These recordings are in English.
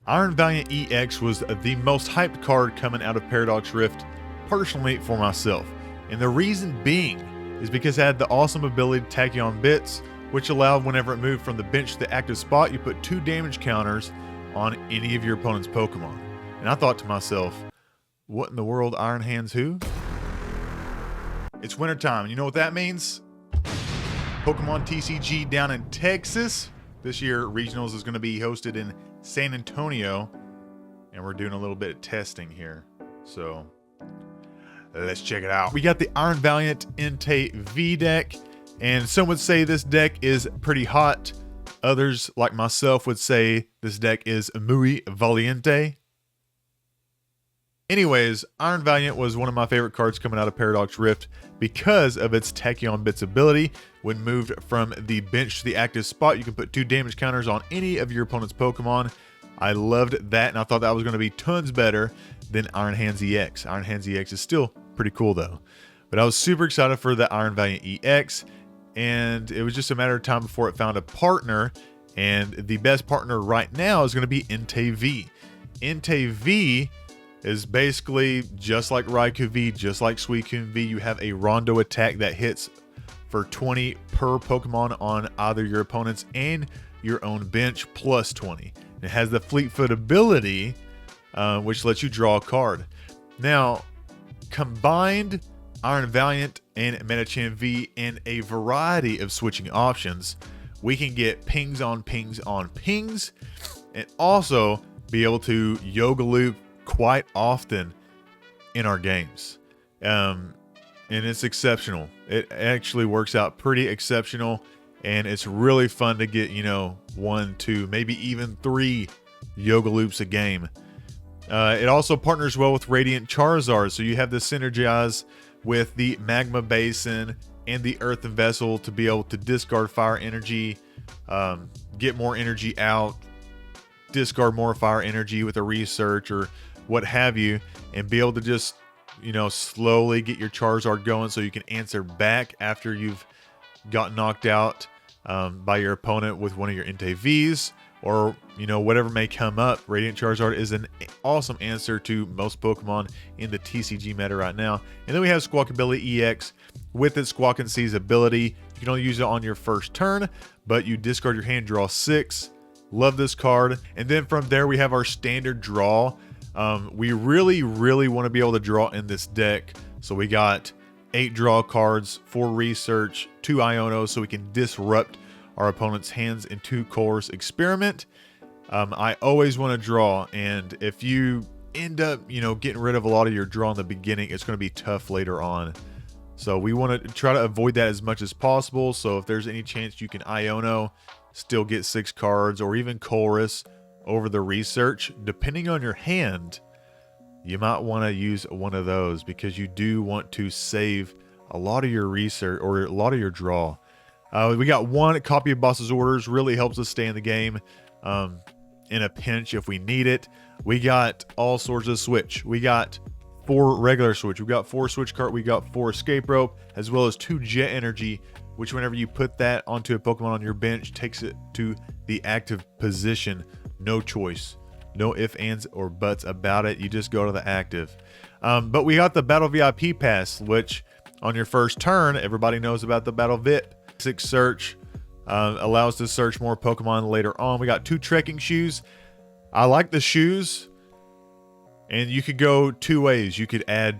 Iron Valiant EX was the most hyped card coming out of Paradox Rift, personally for myself. And the reason being is because it had the awesome ability to tachyon bits, which allowed whenever it moved from the bench to the active spot, you put 2 damage counters on any of your opponent's Pokemon. And I thought to myself, what in the world, Iron Hands who? It's wintertime, and you know what that means? Pokemon TCG down in Texas. This year, Regionals is going to be hosted in San Antonio, and we're doing a little bit of testing here. So, let's check it out. We got the Iron Valiant Entei V Deck, and some would say this deck is pretty hot. Others, like myself, would say this deck is muy valiente. Anyways, Iron Valiant was one of my favorite cards coming out of Paradox Rift because of its Tachyon Bits ability. When moved from the bench to the active spot, you can put 2 damage counters on any of your opponent's Pokemon. I loved that, and I thought that was going to be tons better than Iron Hands EX. Iron Hands EX is still pretty cool though. But I was super excited for the Iron Valiant EX, and it was just a matter of time before it found a partner, and the best partner right now is going to be Entei V. Entei V is basically just like Raikou V, just like Suicune V. You have a Rondo attack that hits for 20 per Pokemon on either your opponent's and your own bench, plus 20. It has the Fleet Foot ability, which lets you draw a card. Now, combined Iron Valiant and Medicham V in a variety of switching options, we can get pings on pings on pings, and also be able to Yoga Loop quite often in our games. And it's exceptional. It actually works out pretty exceptional, and it's really fun to get, 1, 2, maybe even 3 Yoga Loops a game. It also partners well with Radiant Charizard, so you have to synergize with the Magma Basin and the Earthen Vessel to be able to discard fire energy, get more energy out, discard more fire energy with a research or what have you, and be able to just, slowly get your Charizard going so you can answer back after you've got knocked out by your opponent with one of your Entei Vs, or, whatever may come up. Radiant Charizard is an awesome answer to most Pokemon in the TCG meta right now. And then we have Squawkabilly EX with its Squawk and Seize ability. You can only use it on your first turn, but you discard your hand, draw 6. Love this card. And then from there, we have our standard draw. We really want to be able to draw in this deck. So we got 8 draw cards, 4 research, 2 Iono, so we can disrupt our opponent's hands in 2 Colress experiment. I always want to draw, and if you end up, getting rid of a lot of your draw in the beginning, it's going to be tough later on. So we want to try to avoid that as much as possible. So if there's any chance you can Iono, still get 6 cards, or even Colress over the research, depending on your hand, you might want to use one of those, because you do want to save a lot of your research or a lot of your draw. We got 1 copy of Boss's Orders, really helps us stay in the game in a pinch if we need it. We got all sorts of switch. We got 4 regular switch. We got 4 Switch Cart. We got 4 Escape Rope, as well as 2 Jet Energy, which whenever you put that onto a Pokemon on your bench, takes it to the active position. No choice. No ifs, ands, or buts about it. You just go to the active. But we got the Battle VIP Pass, which on your first turn, everybody knows about the Battle VIP. Basic search allows to search more Pokemon later on. We got 2 Trekking Shoes. I like the shoes, and you could go 2 ways. You could add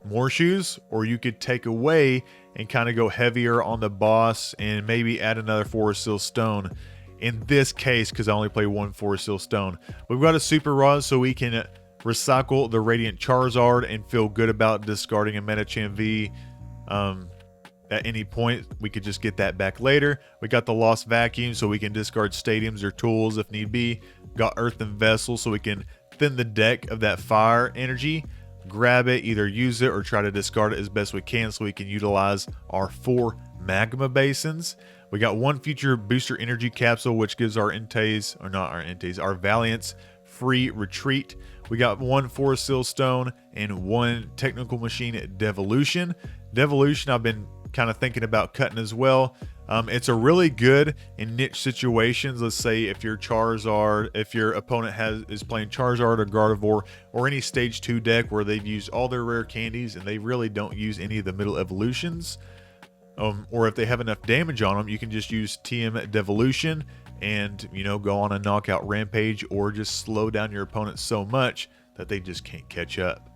more shoes, or you could take away and kind of go heavier on the boss and maybe add another Forest Seal Stone. In this case, because I only play 1 Forest Seal Stone. We've got a Super Rod, so we can recycle the Radiant Charizard and feel good about discarding a Medicham V at any point. We could just get that back later. We got the Lost Vacuum, so we can discard stadiums or tools if need be. Got Earthen Vessel, so we can thin the deck of that fire energy, grab it, either use it or try to discard it as best we can, so we can utilize our 4 Magma Basins. We got 1 future booster energy capsule, which gives our Enteis, or not our Enteis, our Valiants free retreat. We got 1 Forest Seal Stone and 1 Technical Machine Devolution. Devolution I've been kind of thinking about cutting as well. It's a really good in niche situations. Let's say if your Charizard, if your opponent is playing Charizard or Gardevoir or any stage 2 deck where they've used all their rare candies and they really don't use any of the middle evolutions, or if they have enough damage on them, you can just use TM Devolution and, you know, go on a knockout rampage or just slow down your opponent so much that they just can't catch up.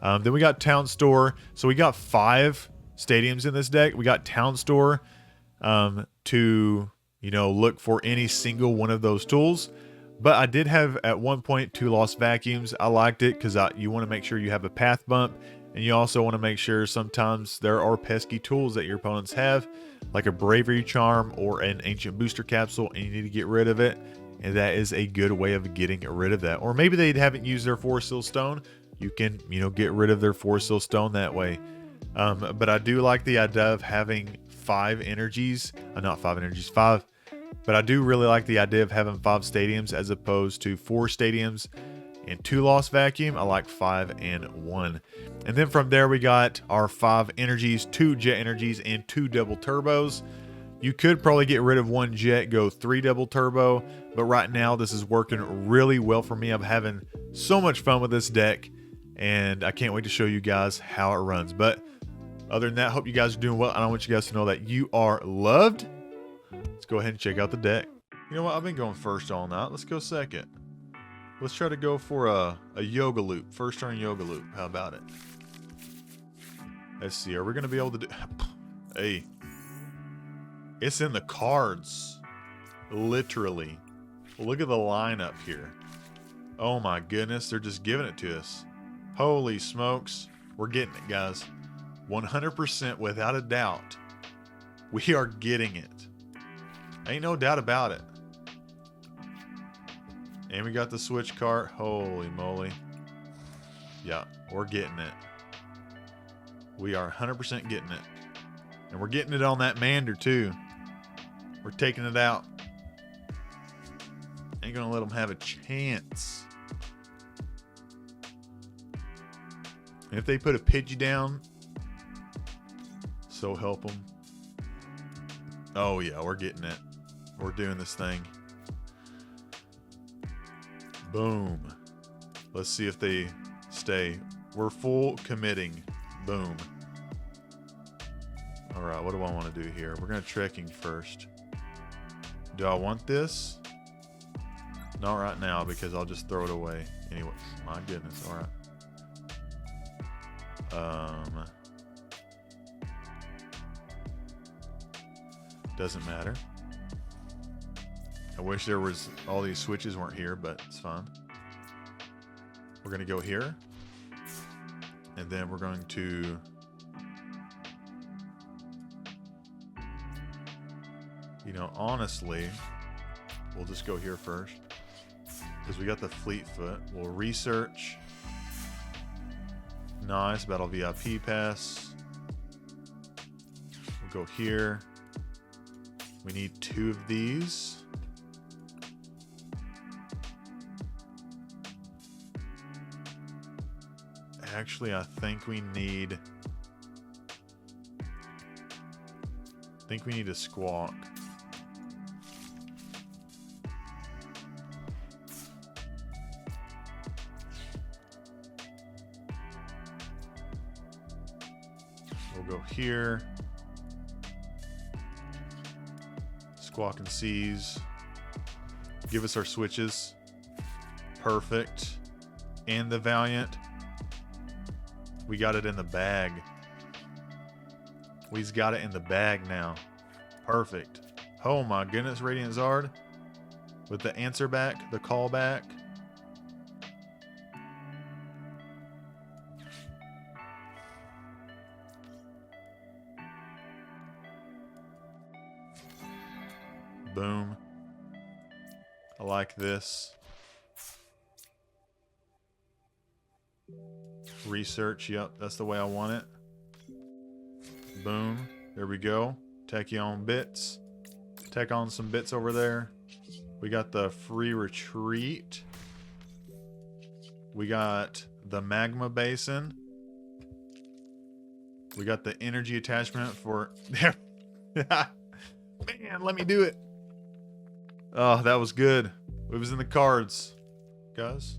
Then we got Town Store. So we got 5 stadiums in this deck. We got Town Store to, you know, look for any single one of those tools. But I did have at one point 2 Lost Vacuums. I liked it because you want to make sure you have a path bump, and you also want to make sure sometimes there are pesky tools that your opponents have, like a Bravery Charm or an Ancient Booster Capsule, and you need to get rid of it. And that is a good way of getting rid of that. Or maybe they haven't used their Forest Seal Stone. You can, you know, get rid of their Forest Seal Stone that way. But I do like the idea of having 5 energies, not 5 energies, 5. But I do really like the idea of having 5 stadiums as opposed to 4 stadiums and 2 Lost Vacuum. I like 5 and 1. And then from there we got our 5 energies, 2 jet energies, and 2 double turbos. You could probably get rid of 1 jet, go 3 double turbo, but right now this is working really well for me. I'm having so much fun with this deck, and I can't wait to show you guys how it runs. But other than that, hope you guys are doing well, and I want you guys to know that you are loved. Let's go ahead and check out the deck. You know what? I've been going first all night. Let's go second. Let's try to go for a yoga loop. First turn yoga loop. How about it? Let's see. Are we going to be able to do... Hey. It's in the cards. Literally. Look at the lineup here. Oh my goodness. They're just giving it to us. Holy smokes. We're getting it, guys. 100% without a doubt. We are getting it. Ain't no doubt about it. And we got the Switch Cart. Holy moly. Yeah, we're getting it. We are 100% getting it. And we're getting it on that Mander too. We're taking it out. Ain't gonna let them have a chance. And if they put a Pidgey down, so help them. Oh yeah, we're getting it. We're doing this thing. Boom. Let's see if they stay. We're full committing. Boom. Alright, what do I want to do here? We're going to trekking first. Do I want this? Not right now, because I'll just throw it away. Anyway, my goodness. Alright. Doesn't matter. I wish there was all these switches weren't here, but it's fine. We're going to go here. And then we're going to... You know, honestly, we'll just go here first. Because we got the Fleet Foot. We'll research. Nice. Battle VIP Pass. We'll go here. We need 2 of these. Actually, I think we need a Squawk. We'll go here. Squawk and Seize. Give us our switches. Perfect. And the Valiant. We got it in the bag. We've got it in the bag now. Perfect. Oh my goodness, Radiant Zard. With the answer back, the call back. Boom. I like this. Research, yep, that's the way I want it. Boom. There we go. Tech you on bits. Tech on some bits over there. We got the free retreat. We got the Magma Basin. We got the energy attachment for there. Man, let me do it. Oh, that was good. It was in the cards. Guys,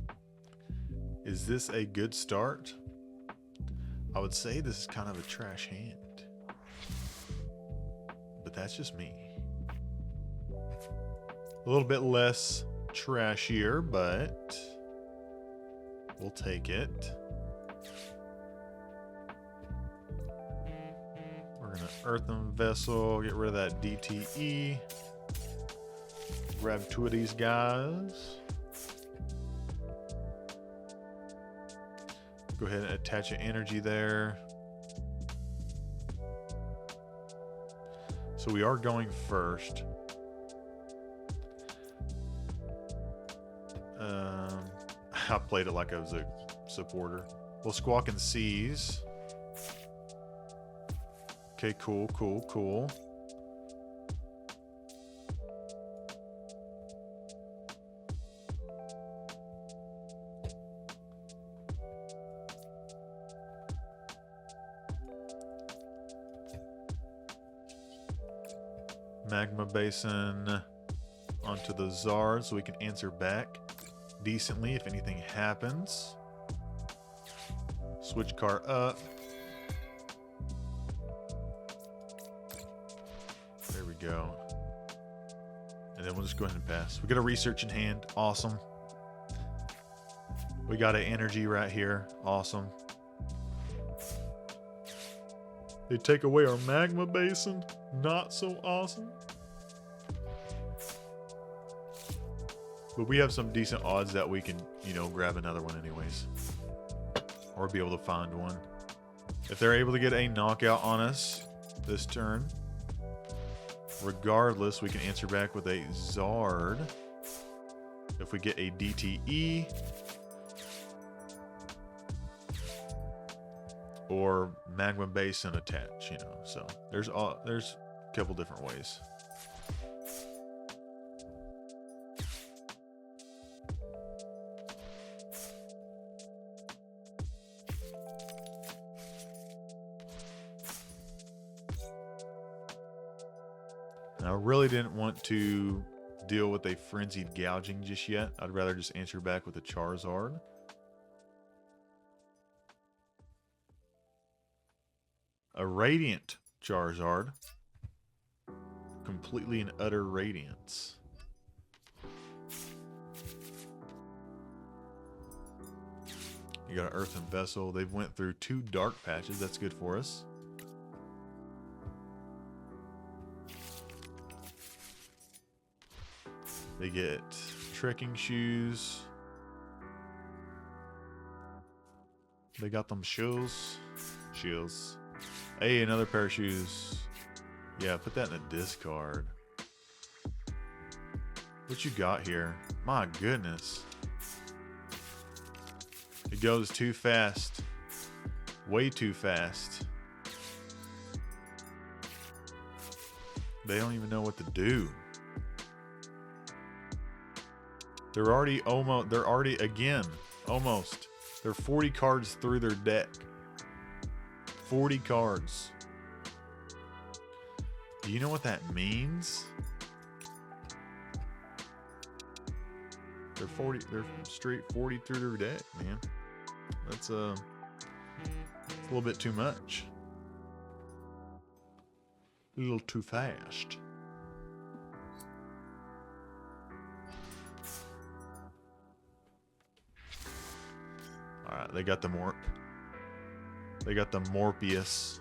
is this a good start? I would say this is kind of a trash hand. But that's just me. A little bit less trashier, but we'll take it. We're gonna Earthen Vessel, get rid of that DTE. Grab 2 of these guys. Go ahead and attach an energy there. So we are going first. I played it like I was a supporter. We'll squawk and seize. Okay, cool, cool, cool. Magma Basin onto the Zard so we can answer back decently if anything happens. Switch Cart up. There we go. And then we'll just go ahead and pass. We got a research in hand. Awesome. We got an energy right here. Awesome. They take away our Magma Basin. Not so awesome. But we have some decent odds that we can, you know, grab another one anyways. Or be able to find one. If they're able to get a knockout on us this turn, regardless, we can answer back with a Zard. If we get a DTE. Or Magma Basin attach, you know. So there's a couple different ways. I really didn't want to deal with a frenzied gouging just yet. I'd rather just answer back with a Charizard. A Radiant Charizard. Completely and utter radiance. You got an Earthen Vessel. They've went through 2 dark patches. That's good for us. They get Trekking Shoes. They got them shoes. Shoes. Hey, another pair of shoes. Yeah, put that in a discard. What you got here? My goodness. It goes too fast. Way too fast. They don't even know what to do. They're already again, almost. They're 40 cards through their deck. 40 cards. Do you know what that means? They're straight 40 through their deck, man. That's it's a little bit too much. A little too fast. Alright, they got the Morp. They got the Morpheus.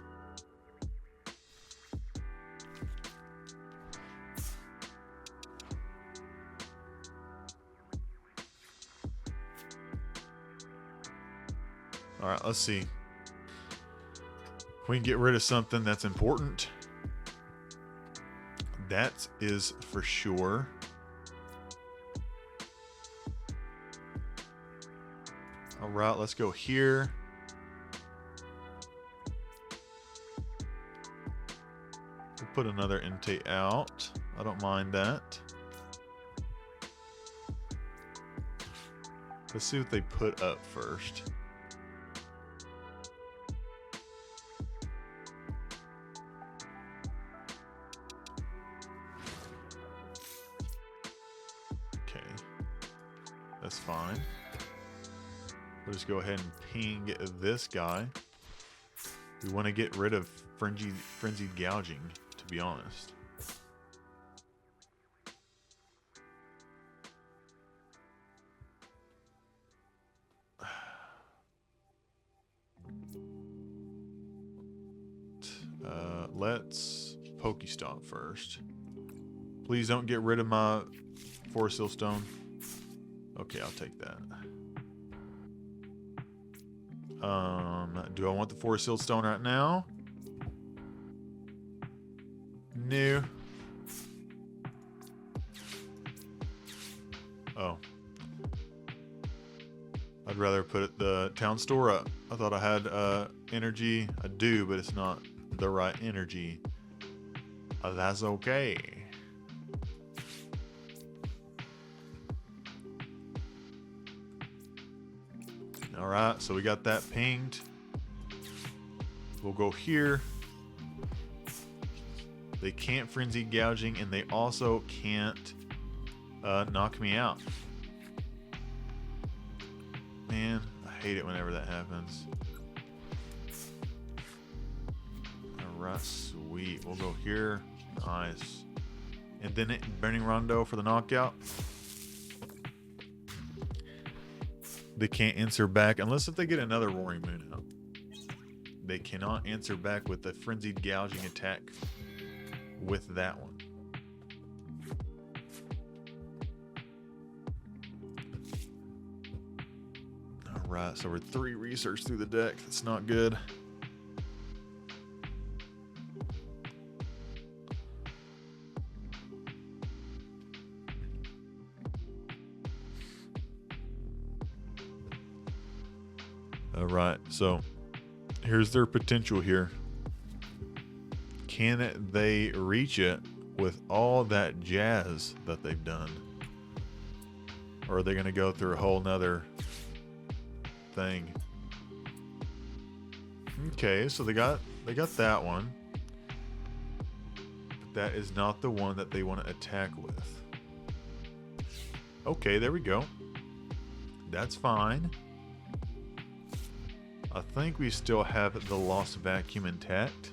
Alright, let's see. We can get rid of something that's important. That is for sure. Alright, let's go here. We'll put another Entei out. I don't mind that. Let's see what they put up first. We'll just go ahead and ping this guy. We want to get rid of frenzied gouging, to be honest. Let's Pokestop first. Please don't get rid of my Forest Seal Stone. Okay, I'll take that. Do I want the Forest Seal Stone right now? No. Oh. I'd rather put the Town Store up. I thought I had energy. I do, but it's not the right energy. That's okay. Alright, so we got that pinged. We'll go here. They can't frenzy gouging, and they also can't knock me out. Man, I hate it whenever that happens. Alright, sweet. We'll go here. Nice. And then Burning Rondo for the knockout. They can't answer back unless if they get another Roaring Moon out. They cannot answer back with the frenzied gouging attack with that one. Alright, so we're 3 research through the deck. That's not good. Alright, so here's their potential here. Can they reach it with all that jazz that they've done? Or are they going to go through a whole nother thing? Okay, so they got that one. But that is not the one that they want to attack with. Okay, there we go. That's fine. I think we still have the Lost Vacuum intact.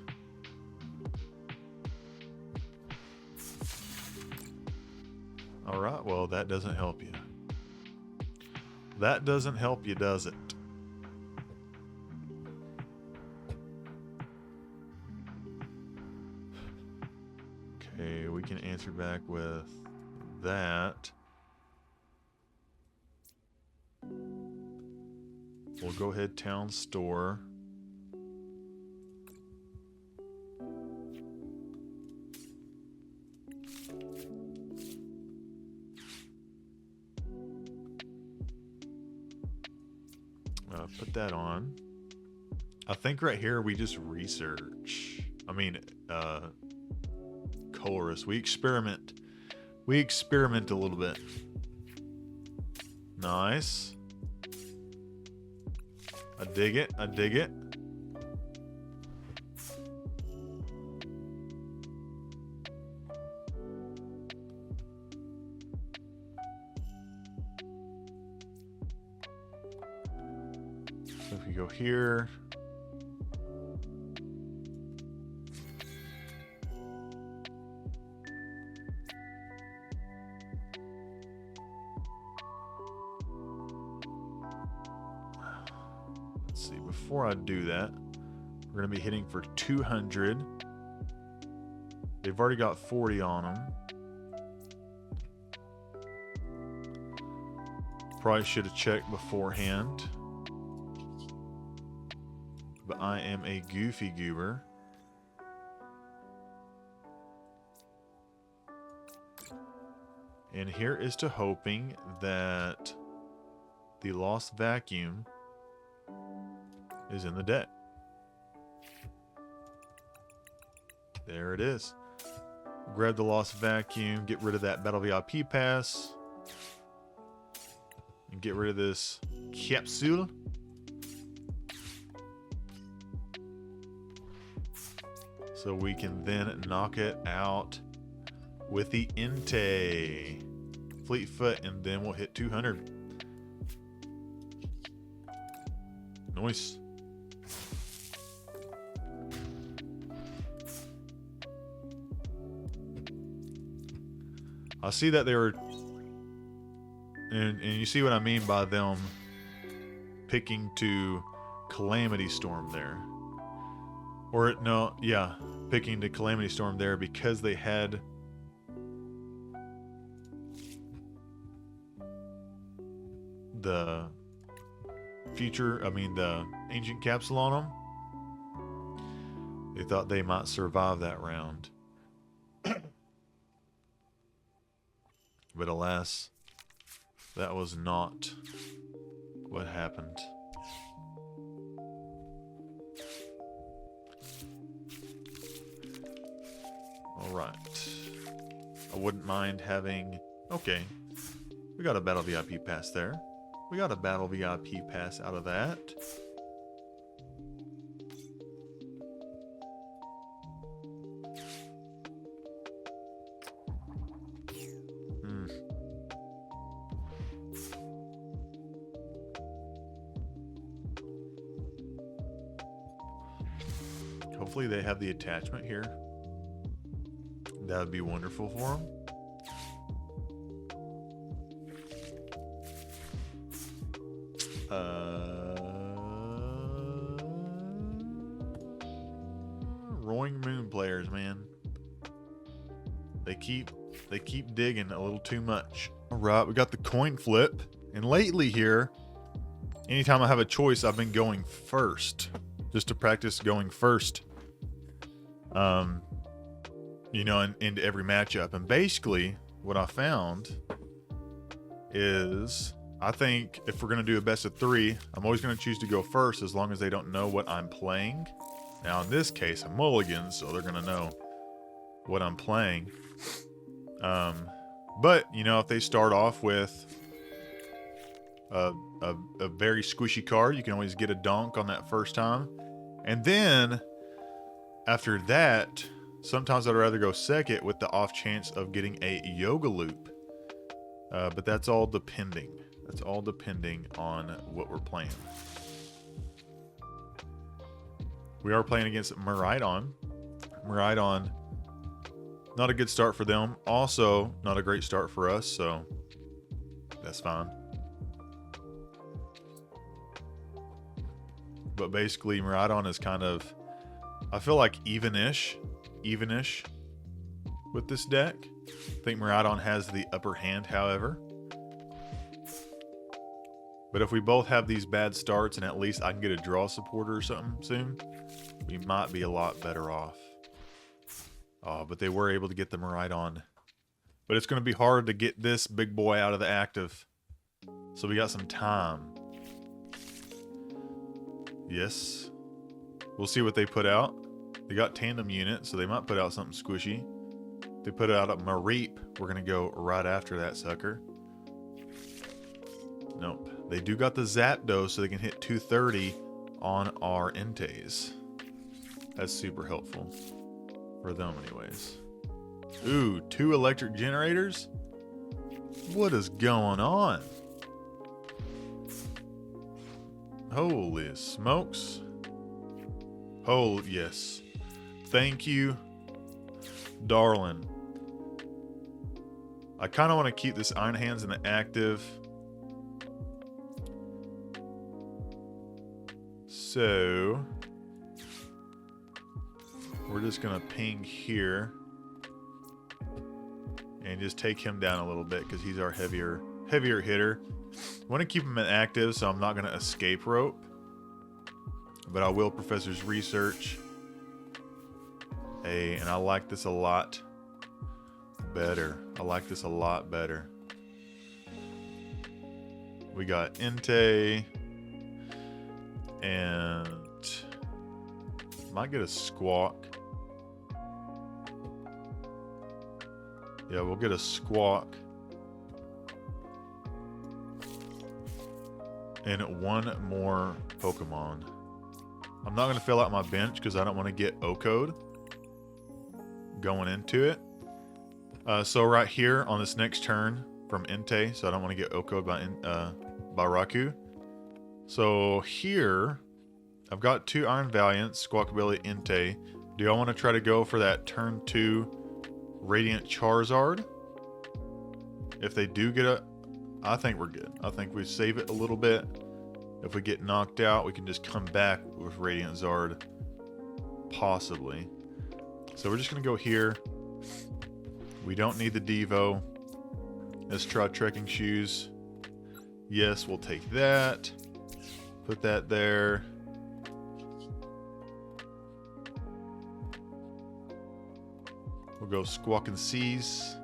Alright, well, that doesn't help you. That doesn't help you, does it? Okay, we can answer back with that. We'll go ahead, Town Store. Put that on. I think right here we just research. I mean, Colress. We experiment. We experiment a little bit. Nice. I dig it. I dig it. So if we go here. Before I do that, we're going to be hitting for 200. They've already got 40 on them. Probably should have checked beforehand. But I am a goofy goober. And here is to hoping that the Lost Vacuum is in the deck. There it is. Grab the Lost Vacuum, get rid of that Battle VIP Pass, and get rid of this Capsule. So we can then knock it out with the Entei Fleetfoot, and then we'll hit 200. Nice. I see that they were, and you see what I mean by them picking to Calamity Storm there. Or, no, yeah, picking to Calamity Storm there because they had the the Ancient Capsule on them. They thought they might survive that round. But alas, that was not what happened. Alright. I wouldn't mind having... Okay. We got a Battle VIP Pass there. We got a Battle VIP Pass out of that. Hopefully they have the attachment here. That would be wonderful for them. Roaring Moon players, man. They keep digging a little too much. All right, we got the coin flip, and lately here, anytime I have a choice, I've been going first, just to practice going first. You know, into every matchup. And basically, what I found is, I think if we're going to do a best of 3, I'm always going to choose to go first as long as they don't know what I'm playing. Now, in this case, I'm mulligan, so they're going to know what I'm playing. But, you know, if they start off with a very squishy card, you can always get a donk on that first time. And then, after that, sometimes I'd rather go second with the off chance of getting a yoga loop. But that's all depending. That's all depending on what we're playing. We are playing against Miraidon. Miraidon, not a good start for them. Also, not a great start for us, so that's fine. But basically, Miraidon is kind of, I feel like even-ish with this deck. I think Miraidon has the upper hand, however. But if we both have these bad starts and at least I can get a draw supporter or something soon, we might be a lot better off. Oh, but they were able to get the Miraidon. But it's going to be hard to get this big boy out of the active. So we got some time. Yes. We'll see what they put out. They got tandem unit, so they might put out something squishy. They put out a Mareep. We're going to go right after that sucker. Nope. They do got the Zapdos, so they can hit 230 on our Enteis. That's super helpful. For them, anyways. Ooh, 2 electric generators? What is going on? Holy smokes. Oh, yes. Thank you, darling. I kind of want to keep this Iron Hands in the active. So we're just going to ping here and just take him down a little bit because he's our heavier hitter. I want to keep him inactive, so I'm not going to escape rope. But I will Professor's Research. Hey, and I like this a lot better. I like this a lot better. We got Entei. And might get a Squawk. Yeah, we'll get a Squawk. And 1 more Pokemon. I'm not going to fill out my bench because I don't want to get O-Code going into it. So right here on this next turn from Entei, so I don't want to get O-Code by Raku. So here, I've got 2 Iron Valiant, Squawkabilly, Entei. Do I want to try to go for that turn 2 Radiant Charizard? If they do get a... I think we're good. I think we save it a little bit. If we get knocked out, we can just come back with Radiant Zard. Possibly. So we're just going to go here. We don't need the Devo. Let's try Trekking Shoes. Yes, we'll take that. Put that there. We'll go Squawk and Seize.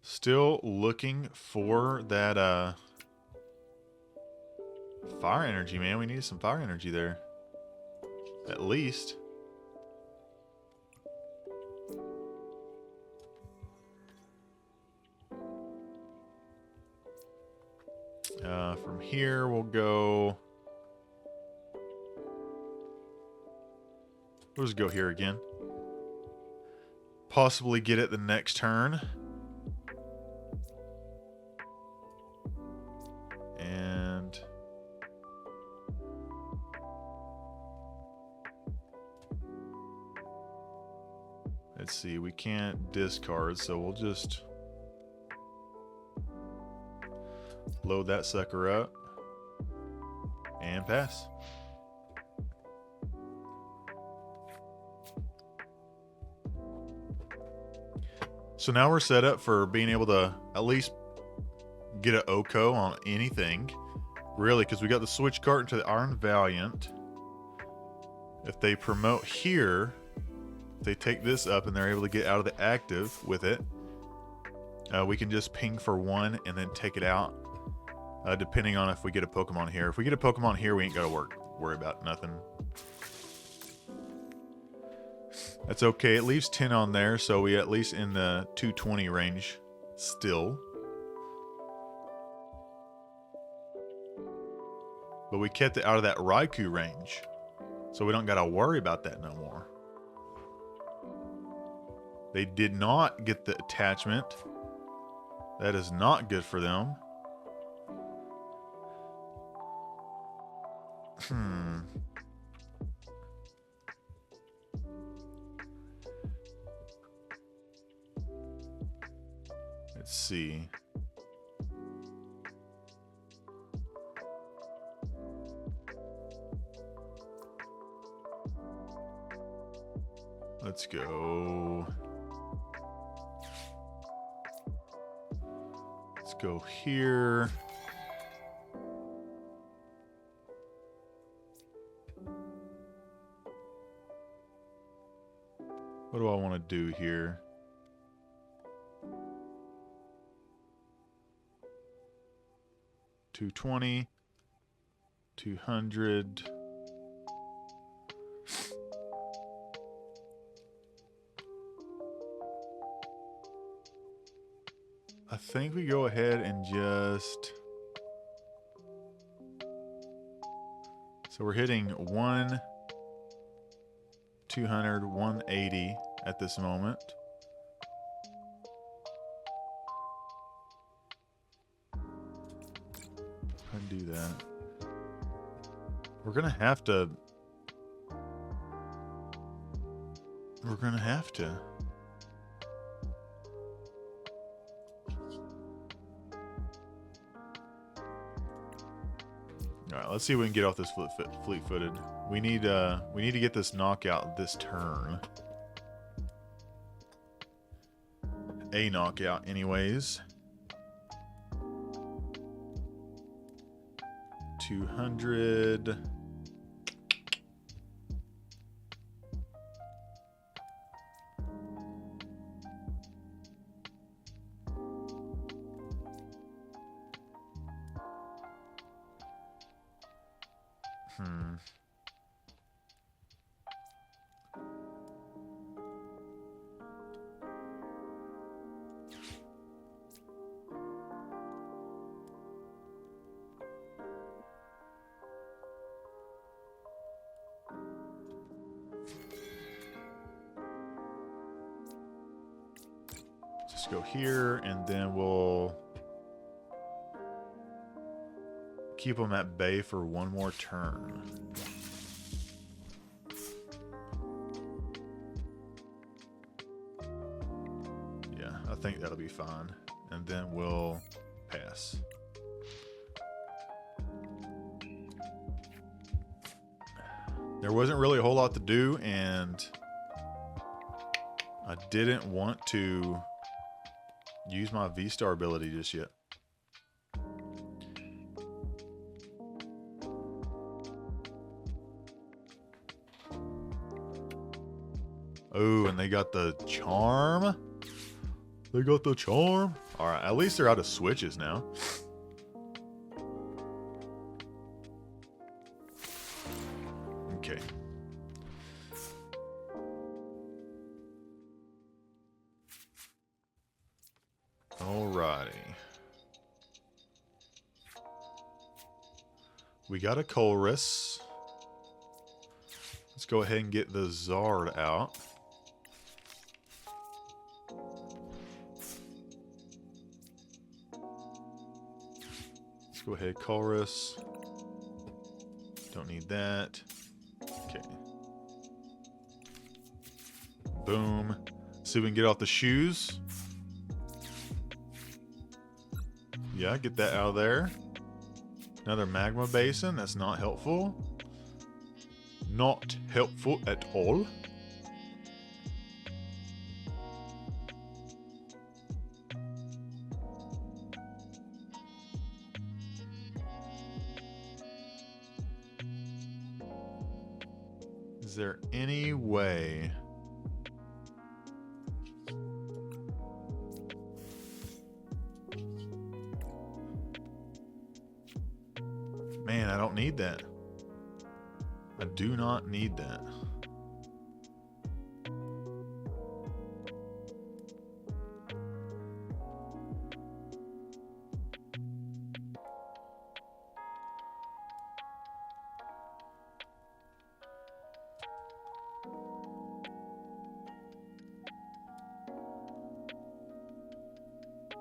Still looking for that fire energy, man. We need some fire energy there. At least. From here, we'll go... We'll just go here again. Possibly get it the next turn. And... let's see, we can't discard, so we'll just... load that sucker up. And pass. So now we're set up for being able to at least get an OCO on anything. Really, because we got the Switch Cart into the Iron Valiant. If they promote here, if they take this up and they're able to get out of the active with it, we can just ping for 1 and then take it out, depending on if we get a Pokemon here. If we get a Pokemon here, we ain't got to worry about nothing. That's okay. It leaves 10 on there, so we at least in the 220 range still. But we kept it out of that Raikou range, so we don't got to worry about that no more. They did not get the attachment. That is not good for them. Let's see. Let's go. Let's go here. What do I want to do here? $220, 200. I think we go ahead and just... so we're hitting 1, 200, 180 at this moment. Do that. We're gonna have to. All right, let's see if we can get off this fleet-footed. We need to get this knockout this turn. A knockout, anyways. 200. Just go here, and then we'll keep them at bay for one more turn. Yeah, I think that'll be fine. And then we'll pass. There wasn't really a whole lot to do, and I didn't want to use my V-Star ability just yet. Oh, and they got the charm. They got the charm. All right, at least they're out of switches now. Okay. Alrighty. We got a Colress. Let's go ahead and get the Zard out. Let's go ahead, Colress. Don't need that. Okay. Boom. See if we can get off the shoes. Yeah, get that out of there. Another Magma Basin. That's not helpful. Not helpful at all. Is there any way? Man, I don't need that. I do not need that.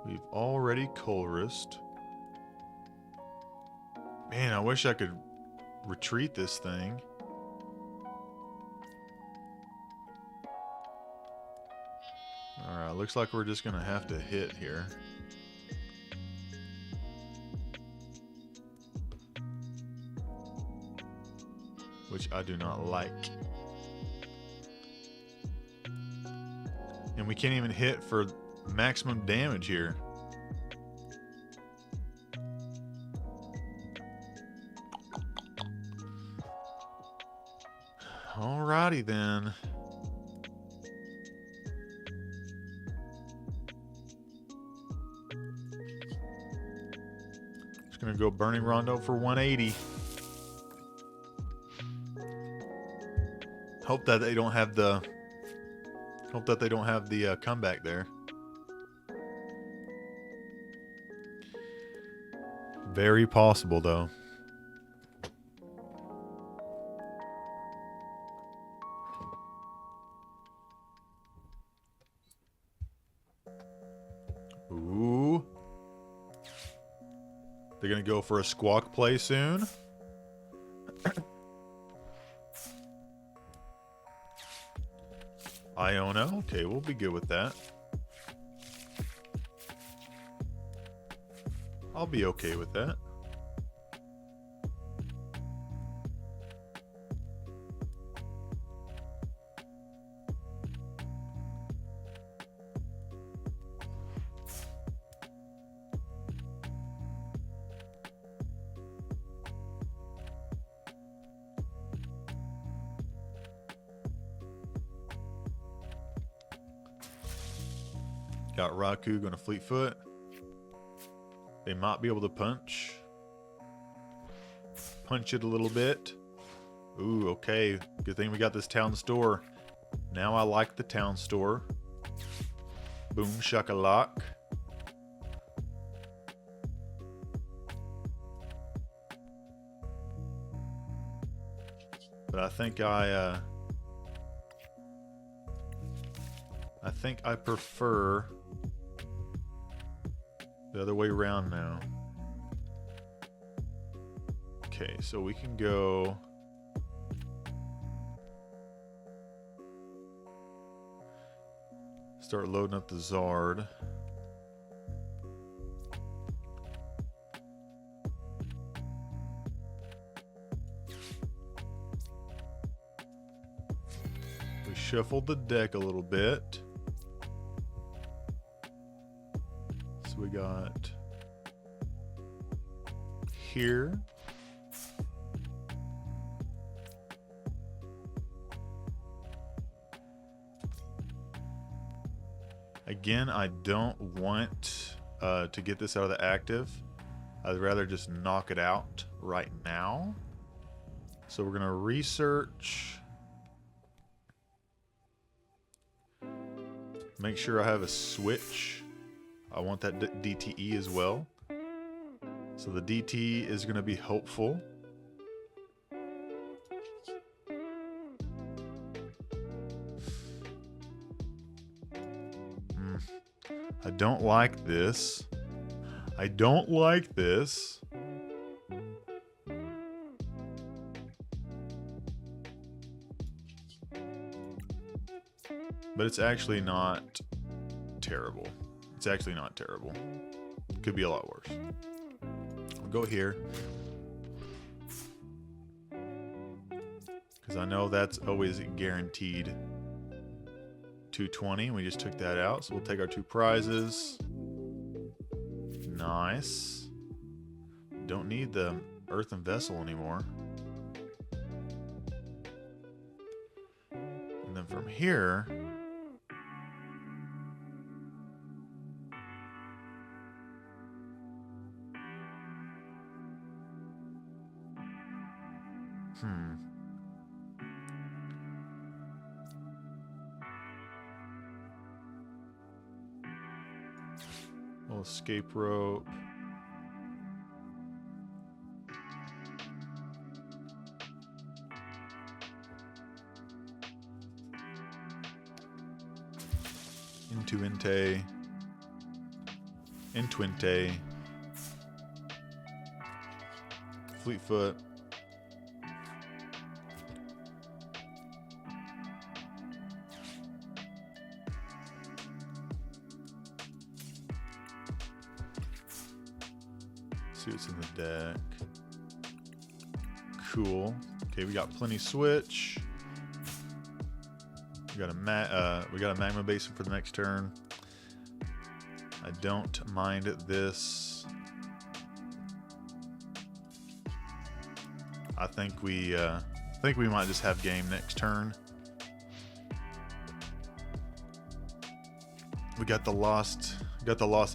We've already Colressed. Man, I wish I could retreat this thing. Alright, looks like we're just gonna have to hit here. Which I do not like. And we can't even hit for maximum damage here. Alrighty then. Just gonna go Burning Rondo for 180. Hope that they don't have the comeback there. Very possible though. Ooh. They're gonna go for a squawk play soon. Iono. Okay, we'll be good with that. I'll be okay with that. Got Raku going to Fleet Foot. They might be able to punch it a little bit. Ooh, okay. Good thing we got this Town Store. Now I like the Town Store. Boom shakalak. But I think I prefer the other way around now. Okay, so we can go. Start loading up the Zard. We shuffled the deck a little bit. So we got here. Again, I don't want to get this out of the active. I'd rather just knock it out right now. So we're going to research. Make sure I have a switch. I want that DTE as well. So the DT is going to be helpful. I don't like this. I don't like this. But it's actually not terrible. It's actually not terrible. Could be a lot worse. I'll go here. Because I know that's always guaranteed 220. We just took that out. So we'll take our 2 prizes. Nice. Don't need the Earthen Vessel anymore. And then from here, little escape rope. Into Entei. Into Entei. Fleetfoot. See what's in the deck. Cool. Okay, we got plenty switch. We got a Magma Basin for the next turn. I don't mind this. I think we might just have game next turn. We got the Lost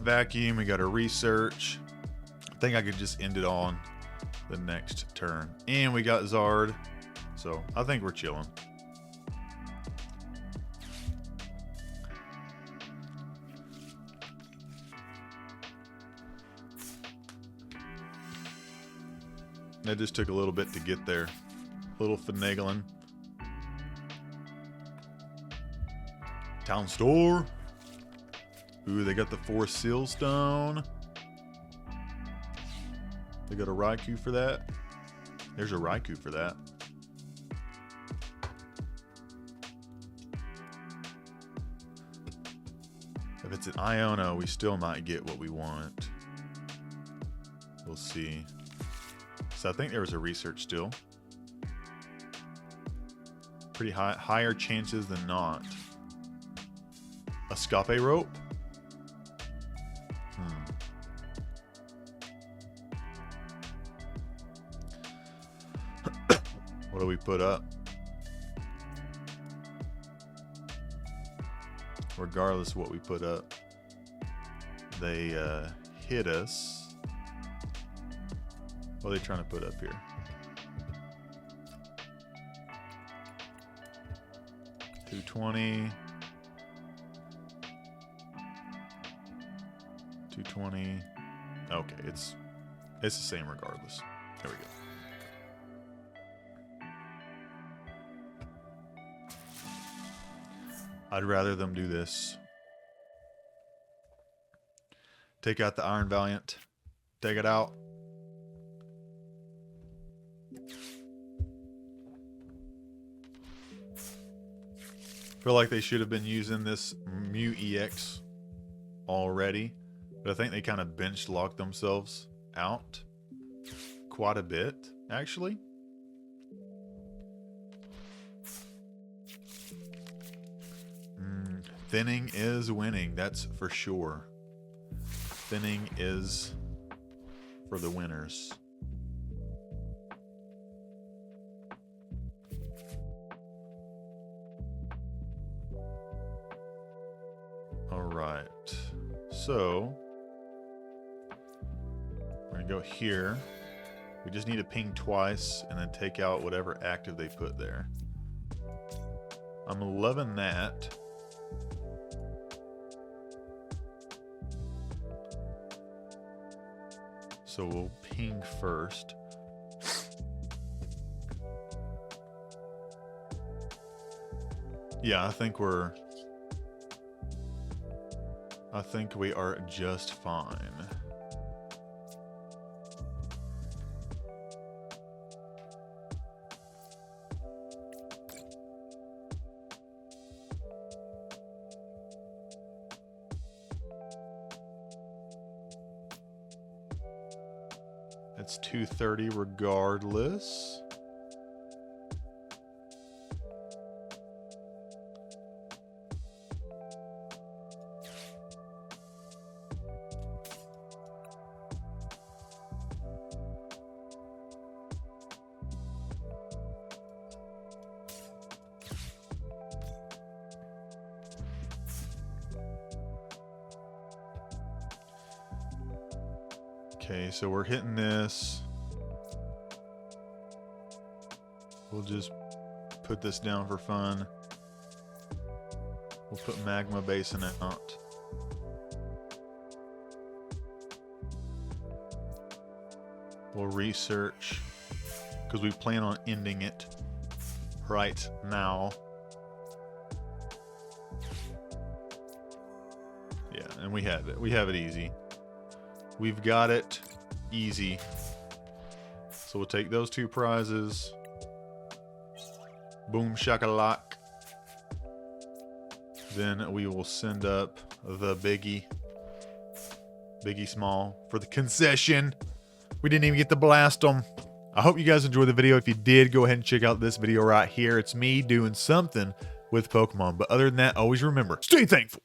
Vacuum. We got a research. I think I could just end it on the next turn. And we got Zard. So I think we're chilling. That just took a little bit to get there. A little finagling. Town Store. Ooh, they got the 4 Seal Stone. They got a Raikou for that. There's a Raikou for that. If it's an Iono, we still might get what we want. We'll see. So I think there was a research still. Pretty higher chances than not. Escape Rope. What do we put up? Regardless of what we put up, they hit us. What are they trying to put up here? $220. $220. Okay, it's the same regardless. There we go. I'd rather them do this. Take out the Iron Valiant. Take it out. Feel like they should have been using this Mew EX already, but I think they kind of bench locked themselves out quite a bit, actually. Thinning is winning, that's for sure. Thinning is for the winners. All right, so we're gonna go here. We just need to ping twice and then take out whatever active they put there. I'm loving that. So we'll ping first. Yeah, I think we are just fine. It's 230 regardless. Okay, so we're hitting this. We'll just put this down for fun. We'll put Magma Basin out. We'll research, because we plan on ending it right now. Yeah, and we have it. We have it easy. We've got it easy. So we'll take those two prizes. Boom shakalak. Then we will send up the Biggie Small for the concession. We didn't even get to blast them. I hope you guys enjoyed the video. If you did, go ahead and check out this video right here. It's me doing something with Pokemon. But other than that, always remember, stay thankful.